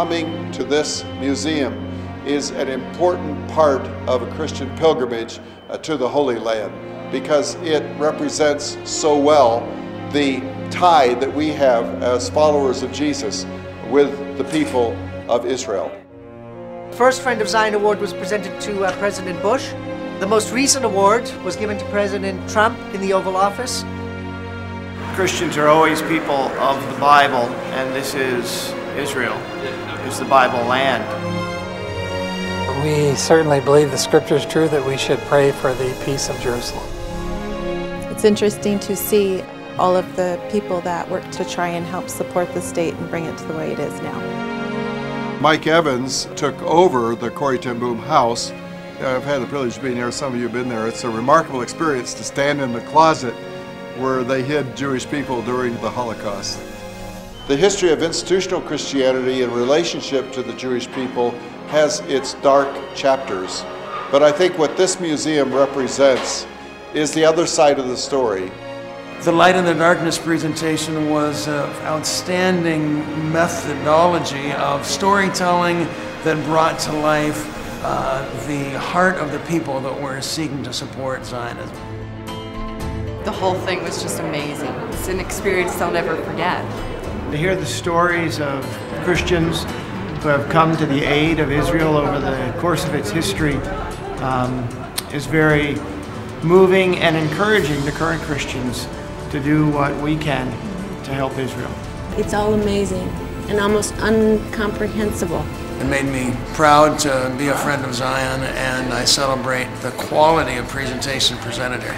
coming to this museum is an important part of a Christian pilgrimage to the Holy Land, because it represents so well the tie that we have as followers of Jesus with the people of Israel. The first Friend of Zion Award was presented to President Bush. The most recent award was given to President Trump in the Oval Office. Christians are always people of the Bible, and this is Israel, is the Bible land. We certainly believe the scripture is true that we should pray for the peace of Jerusalem. It's interesting to see all of the people that work to try and help support the state and bring it to the way it is now. Mike Evans took over the Corrie ten Boom house. I've had the privilege of being there. Some of you have been there. It's a remarkable experience to stand in the closet where they hid Jewish people during the Holocaust. The history of institutional Christianity in relationship to the Jewish people has its dark chapters. But I think what this museum represents is the other side of the story. The Light in the Darkness presentation was an outstanding methodology of storytelling that brought to life the heart of the people that were seeking to support Zionism. The whole thing was just amazing. It's an experience they'll never forget. To hear the stories of Christians who have come to the aid of Israel over the course of its history is very moving and encouraging to current Christians to do what we can to help Israel. It's all amazing and almost incomprehensible. It made me proud to be a friend of Zion, and I celebrate the quality of presentation presented here.